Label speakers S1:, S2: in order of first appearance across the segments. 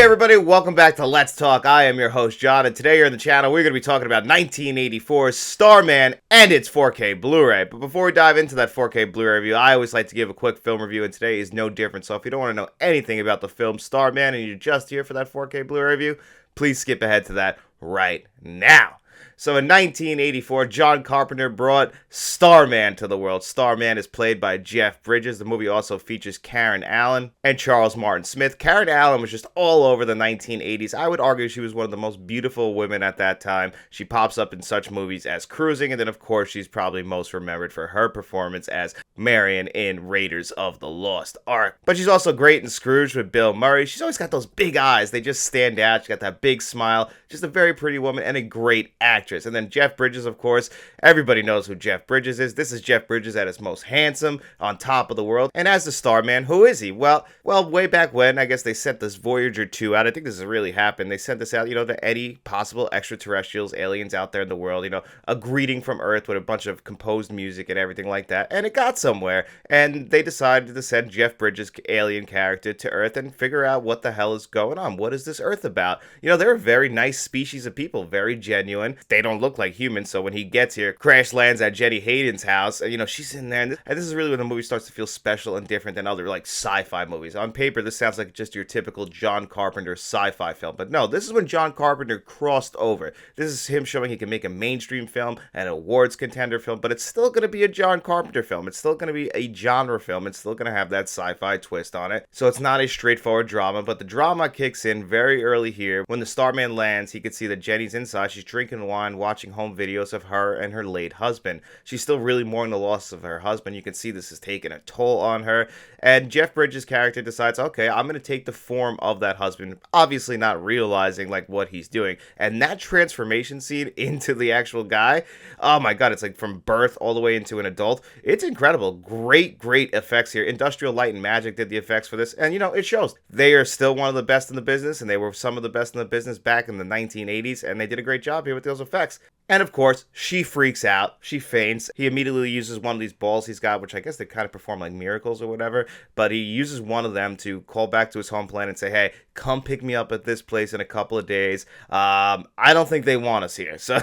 S1: everybody, welcome back to Let's Talk. I am your host, John, and today here on the channel, we're going to be talking about 1984's Starman and its 4K Blu-ray. But before we dive into that 4K Blu-ray review, I always like to give a quick film review, and today is no different. So if you don't want to know anything about the film Starman and you're just here for that 4K Blu-ray review, please skip ahead to that right now. So in 1984, John Carpenter brought Starman to the world. Starman is played by Jeff Bridges. The movie also features Karen Allen and Charles Martin Smith. Karen Allen was just all over the 1980s. I would argue she was one of the most beautiful women at that time. She pops up in such movies as Cruising, and then of course she's probably most remembered for her performance as Marion in Raiders of the Lost Ark. But she's also great in Scrooge with Bill Murray. She's always got those big eyes. They just stand out. She's got that big smile. Just a very pretty woman and a great actress. And then Jeff Bridges, of course, everybody knows who Jeff Bridges is. This is Jeff Bridges at his most handsome, on top of the world. And as the Starman, who is he? Well, way back when, I guess they sent this Voyager 2 out. I think this has really happened. They sent this out, to any possible extraterrestrials, aliens out there in the world, a greeting from Earth with a bunch of composed music and everything like that. And it got somewhere. And they decided to send Jeff Bridges' alien character to Earth and figure out what the hell is going on. What is this Earth about? They're a very nice species of people, very genuine. They don't look like humans, so when he gets here, crash lands at Jenny Hayden's house, she's in there, and this is really when the movie starts to feel special and different than other, sci-fi movies. On paper, this sounds like just your typical John Carpenter sci-fi film, but no, this is when John Carpenter crossed over. This is him showing he can make a mainstream film, an awards contender film, but it's still going to be a John Carpenter film. It's still going to be a genre film. It's still going to have that sci-fi twist on it, so it's not a straightforward drama, but the drama kicks in very early here. When the Starman lands, he can see that Jenny's inside. She's drinking wine, watching home videos of her and her late husband. She's still really mourning the loss of her husband. You can see this is taking a toll on her. And Jeff Bridges' character decides, okay, I'm going to take the form of that husband, obviously not realizing what he's doing. And that transformation scene into the actual guy, oh my god, it's from birth all the way into an adult. It's incredible. Great effects here. Industrial Light and Magic did the effects for this, and it shows. They are still one of the best in the business, and they were some of the best in the business back in the 1980s, and they did a great job here with those effects. And of course, she freaks out. She faints. He immediately uses one of these balls he's got, which I guess they kind of perform like miracles or whatever. But he uses one of them to call back to his home planet and say, hey, come pick me up at this place in a couple of days. I don't think they want us here. So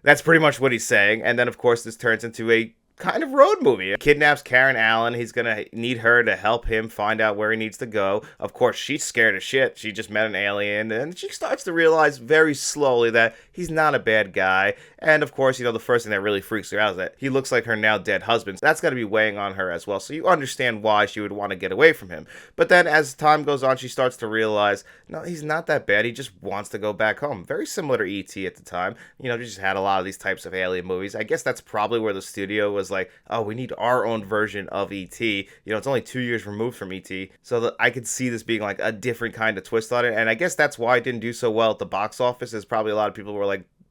S1: that's pretty much what he's saying. And then, of course, this turns into a kind of road movie. He kidnaps Karen Allen. He's gonna need her to help him find out where he needs to go. Of course, she's scared as shit. She just met an alien, and she starts to realize very slowly that he's not a bad guy. And of course, the first thing that really freaks her out is that he looks like her now dead husband. That's got to be weighing on her as well. So you understand why she would want to get away from him. But then as time goes on, she starts to realize, no, he's not that bad. He just wants to go back home. Very similar to E.T. at the time. They just had a lot of these types of alien movies. I guess that's probably where the studio was like, oh, we need our own version of E.T. It's only 2 years removed from E.T. So that I could see this being a different kind of twist on it. And I guess that's why it didn't do so well at the box office, is probably a lot of people were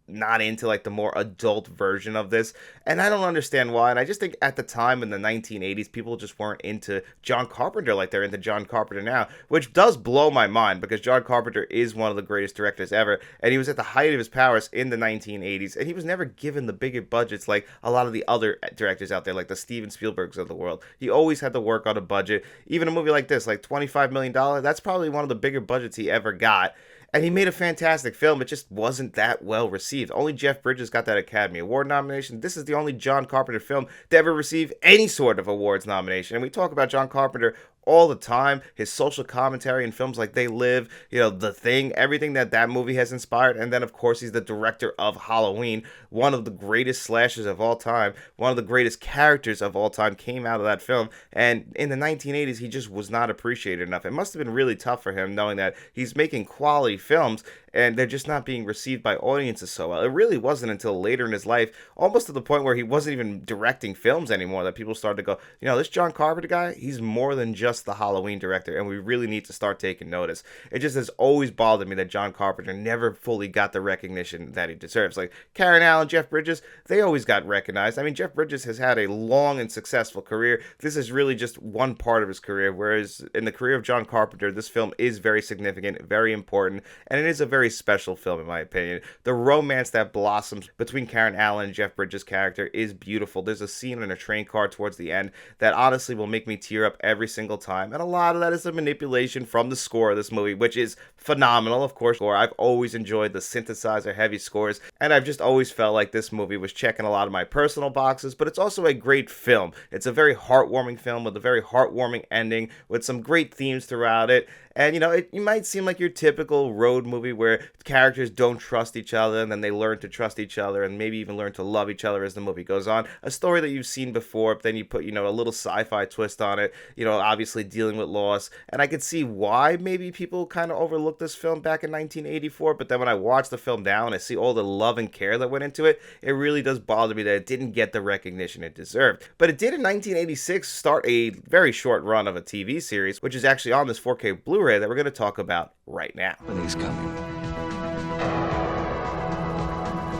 S1: not into the more adult version of this, and I don't understand why. And I just think at the time in the 1980s, people just weren't into John Carpenter like they're into John Carpenter now, which does blow my mind, because John Carpenter is one of the greatest directors ever, and he was at the height of his powers in the 1980s, and he was never given the bigger budgets like a lot of the other directors out there, like the Steven Spielbergs of the world. He always had to work on a budget. Even a movie like this, $25 million, that's probably one of the bigger budgets he ever got. And he made a fantastic film. It just wasn't that well received. Only Jeff Bridges got that Academy Award nomination. This is the only John Carpenter film to ever receive any sort of awards nomination. And we talk about John Carpenter all the time, his social commentary in films like They Live, The Thing, everything that movie has inspired. And then, of course, he's the director of Halloween, one of the greatest slashers of all time, one of the greatest characters of all time came out of that film. And in the 1980s, he just was not appreciated enough. It must have been really tough for him, knowing that he's making quality films and they're just not being received by audiences so well. It really wasn't until later in his life, almost to the point where he wasn't even directing films anymore, that people started to go, this John Carpenter guy, he's more than just the Halloween director, and we really need to start taking notice. It just has always bothered me that John Carpenter never fully got the recognition that he deserves. Like Karen Allen, Jeff Bridges, they always got recognized. I mean, Jeff Bridges has had a long and successful career. This is really just one part of his career, whereas in the career of John Carpenter, this film is very significant, very important, and it is a very very special film in my opinion. The romance that blossoms between Karen Allen and Jeff Bridges' character is beautiful. There's a scene in a train car towards the end that honestly will make me tear up every single time, and a lot of that is the manipulation from the score of this movie, which is phenomenal. Of course, I've always enjoyed the synthesizer heavy scores, and I've just always felt like this movie was checking a lot of my personal boxes, but it's also a great film. It's a very heartwarming film with a very heartwarming ending with some great themes throughout it. And, it might seem like your typical road movie where characters don't trust each other and then they learn to trust each other and maybe even learn to love each other as the movie goes on. A story that you've seen before, but then you put, a little sci-fi twist on it, obviously dealing with loss. And I could see why maybe people kind of overlooked this film back in 1984, but then when I watch the film now and I see all the love and care that went into it, it really does bother me that it didn't get the recognition it deserved. But it did in 1986 start a very short run of a TV series, which is actually on this 4K Blu-ray that we're going to talk about right now.
S2: When he's coming.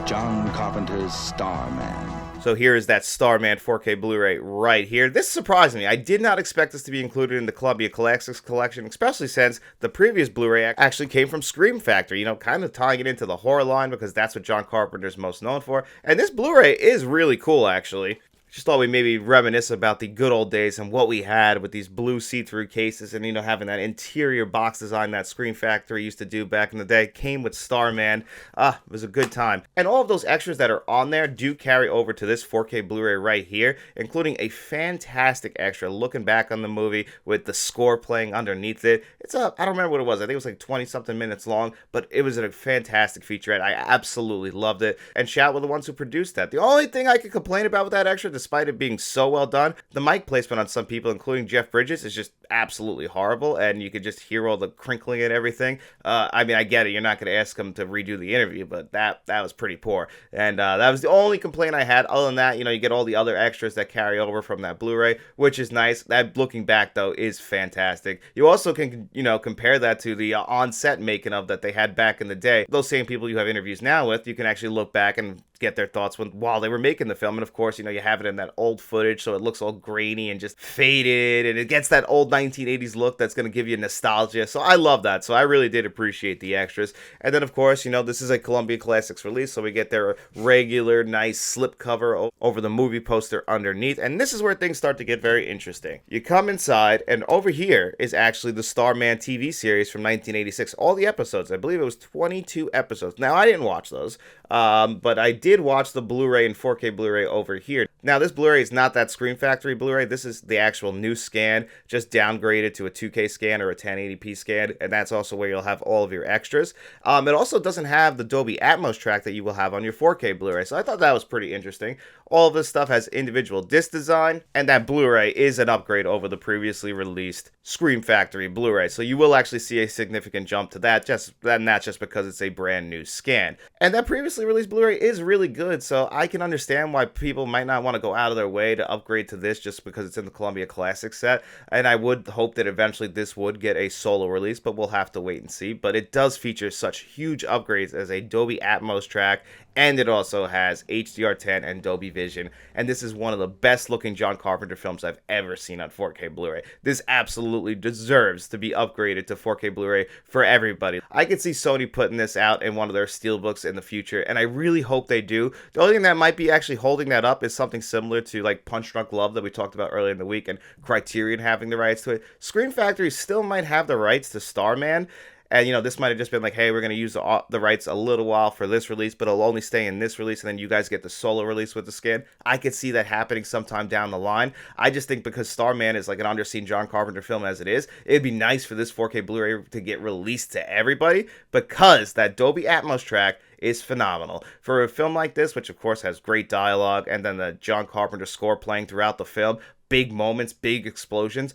S2: John Carpenter's Starman.
S1: So here is that Starman 4K Blu-ray right here. This surprised me. I did not expect this to be included in the Columbia Classics collection, especially since the previous Blu-ray actually came from Scream Factory, kind of tying it into the horror line because that's what John Carpenter's most known for. And this Blu-ray is really cool, actually. Just thought we'd maybe reminisce about the good old days and what we had with these blue see-through cases and, having that interior box design that Scream Factory used to do back in the day. Came with Starman. It was a good time. And all of those extras that are on there do carry over to this 4K Blu-ray right here, including a fantastic extra looking back on the movie with the score playing underneath it. I don't remember what it was. I think it was like 20-something minutes long, but it was a fantastic featurette. I absolutely loved it. And shout out with the ones who produced that. The only thing I could complain about with that extra, despite it being so well done, the mic placement on some people, including Jeff Bridges, is just absolutely horrible, and you could just hear all the crinkling and everything. I get it, you're not going to ask him to redo the interview, but that was pretty poor, and that was the only complaint I had. Other than that, you get all the other extras that carry over from that Blu-ray, which is nice. That, looking back though, is fantastic. You also can, compare that to the on-set making of that they had back in the day. Those same people you have interviews now with, you can actually look back and get their thoughts while they were making the film. And of course, you have it in that old footage, so it looks all grainy and just faded, and it gets that old 1980s look that's going to give you nostalgia. So I love that. So I really did appreciate the extras. And then of course, this is a Columbia Classics release, so we get their regular nice slip cover over the movie poster underneath. And this is where things start to get very interesting. You come inside, and over here is actually the Starman TV series from 1986. All the episodes, I believe it was 22 episodes. Now, I didn't watch those, but I did watch the Blu-ray and 4K Blu-ray over here. Now, this Blu-ray is not that Scream Factory Blu-ray. This is the actual new scan, just downgraded to a 2K scan or a 1080p scan, and that's also where you'll have all of your extras. It also doesn't have the Dolby Atmos track that you will have on your 4K Blu-ray, so I thought that was pretty interesting. All of this stuff has individual disc design, and that Blu-ray is an upgrade over the previously released Scream Factory Blu-ray, so you will actually see a significant jump to that, and that's just because it's a brand new scan. And that previously released Blu-ray is really good, so I can understand why people might not want to go out of their way to upgrade to this just because it's in the Columbia Classics set, and I would hope that eventually this would get a solo release, but we'll have to wait and see. But it does feature such huge upgrades as a Dolby Atmos track, and it also has HDR10 and Dolby Vision, and this is one of the best looking John Carpenter films I've ever seen on 4K Blu-ray. This absolutely deserves to be upgraded to 4K Blu-ray for everybody. I could see Sony putting this out in one of their steelbooks in the future, and I really hope they do. The only thing that might be actually holding that up is something similar to like Punch Drunk Love that we talked about earlier in the week, and Criterion having the rights to it. Scream Factory still might have the rights to Starman. And, this might have just been like, hey, we're going to use the rights a little while for this release, but it'll only stay in this release, and then you guys get the solo release with the scan. I could see that happening sometime down the line. I just think because Starman is like an underseen John Carpenter film as it is, it'd be nice for this 4K Blu-ray to get released to everybody, because that Dolby Atmos track is phenomenal. For a film like this, which of course has great dialogue, and then the John Carpenter score playing throughout the film, big moments, big explosions,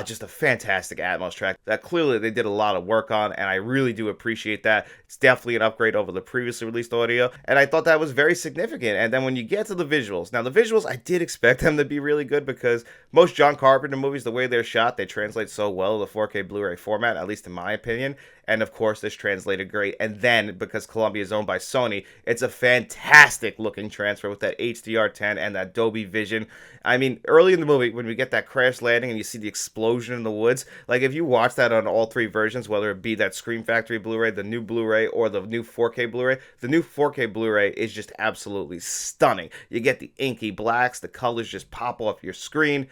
S1: just a fantastic Atmos track that clearly they did a lot of work on, and I really do appreciate that. It's definitely an upgrade over the previously released audio, and I thought that was very significant. And then when you get to the visuals, now the visuals, I did expect them to be really good because most John Carpenter movies, the way they're shot, they translate so well to the 4K Blu-ray format, at least in my opinion. and of course this translated great. And then because Columbia is owned by Sony, it's a fantastic looking transfer with that HDR10 and that Dolby Vision. I mean, early in the movie when we get that crash landing and you see the explosion in the woods, like if you watch that on all three versions, whether it be that Scream Factory Blu-ray, the new Blu-ray, or the new 4K Blu-ray, the new 4K Blu-ray is just absolutely stunning. You get the inky blacks, the colors just pop off your screen.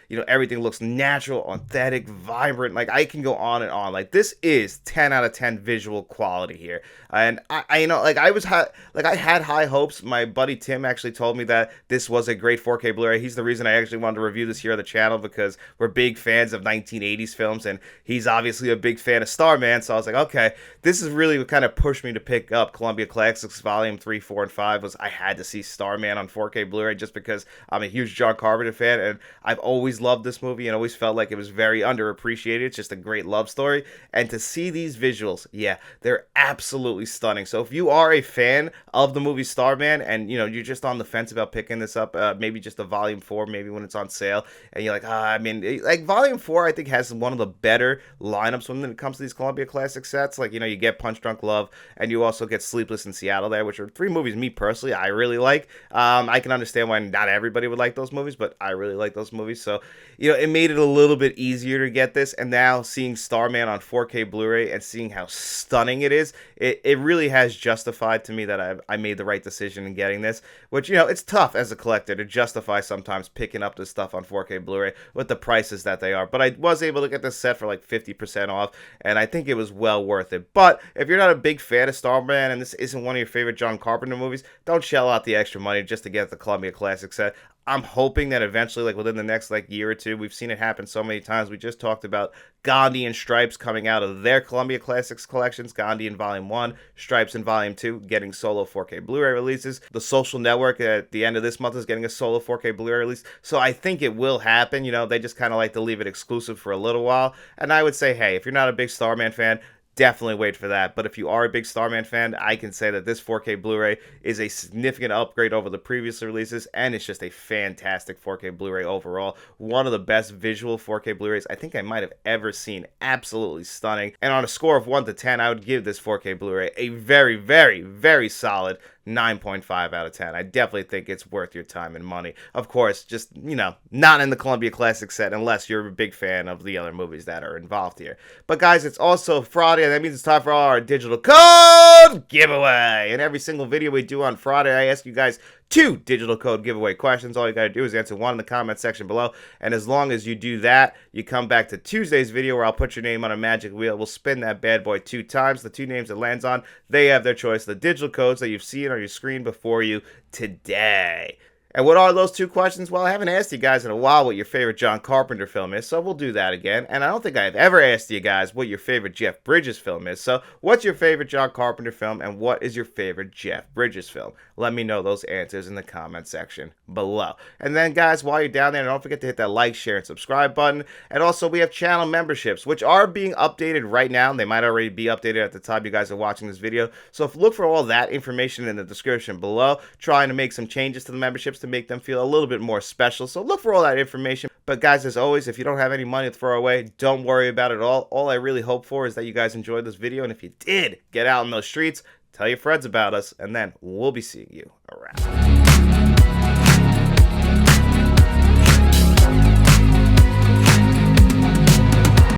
S1: You know, everything looks natural, authentic, vibrant. Like, I can go on and on. Like, this is 10 out of 10 visual quality here. And I you know, like, I had high hopes. My buddy Tim actually told me that this was a great 4K Blu-ray. He's the reason I actually wanted to review this here on the channel, because we're big fans of 1980s films, and he's obviously a big fan of Starman. So I was like, okay, this is really what kind of pushed me to pick up Columbia Classics Volume 3, 4, and 5. Was I had to see Starman on 4K Blu-ray just because I'm a huge John Carpenter fan, and I've always loved this movie and always felt like it was very underappreciated. It's just a great love story, and to see these visuals, yeah, they're absolutely stunning. So if you are a fan of the movie Starman and, you know, you're just on the fence about picking this up, maybe just a volume 4, maybe when it's on sale, and you're like, I mean, like volume 4 I think has one of the better lineups when it comes to these Columbia Classic sets. Like, you know, you get Punch Drunk Love, and you also get Sleepless in Seattle there, which are 3 movies me personally I really like. I can understand why not everybody would like those movies, but I really like those movies. So, you know, it made it a little bit easier to get this, and now seeing Starman on 4K Blu-ray and seeing how stunning it is, it really has justified to me that I made the right decision in getting this, which, you know, it's tough as a collector to justify sometimes picking up this stuff on 4K Blu-ray with the prices that they are, but I was able to get this set for like 50% off, and I think it was well worth it. But if you're not a big fan of Starman and this isn't one of your favorite John Carpenter movies, don't shell out the extra money just to get the Columbia Classic set. I'm hoping that eventually, like within the next like year or two, we've seen it happen so many times. We just talked about Gandhi and Stripes coming out of their Columbia Classics collections. Gandhi in Volume 1, Stripes in Volume 2, getting solo 4K Blu-ray releases. The Social Network at the end of this month is getting a solo 4K Blu-ray release. So I think it will happen. You know, they just kind of like to leave it exclusive for a little while. And I would say, hey, if you're not a big Starman fan, definitely wait for that. But if you are a big Starman fan, I can say that this 4K Blu-ray is a significant upgrade over the previous releases, and it's just a fantastic 4K Blu-ray overall. One of the best visual 4K Blu-rays I think I might have ever seen. Absolutely stunning. And on a score of 1 to 10, I would give this 4K Blu-ray a very, very, very solid 9.5 out of 10. I definitely think it's worth your time and money. Of course, just, you know, not in the Columbia Classic set unless you're a big fan of the other movies that are involved here. But guys, it's also Friday, and that means it's time for our digital code giveaway. In every single video we do on Friday, I ask you guys 2 digital code giveaway questions. All you gotta do is answer 1 in the comment section below, and as long as you do that, you come back to Tuesday's video where I'll put your name on a magic wheel. We'll spin that bad boy 2 times. The 2 names it lands on, they have their choice. The digital codes that you've seen on your screen before you today. And what are those 2 questions? Well, I haven't asked you guys in a while what your favorite John Carpenter film is, so we'll do that again. And I don't think I've ever asked you guys what your favorite Jeff Bridges film is. So what's your favorite John Carpenter film, and what is your favorite Jeff Bridges film? Let me know those answers in the comment section below. And then, guys, while you're down there, don't forget to hit that like, share, and subscribe button. And also, we have channel memberships, which are being updated right now. They might already be updated at the time you guys are watching this video. So look for all that information in the description below. Trying to make some changes to the memberships to make them feel a little bit more special. So look for all that information. But guys, as always, if you don't have any money to throw away, don't worry about it all. All I really hope for is that you guys enjoyed this video. And if you did, get out in those streets, tell your friends about us, and then we'll be seeing you around.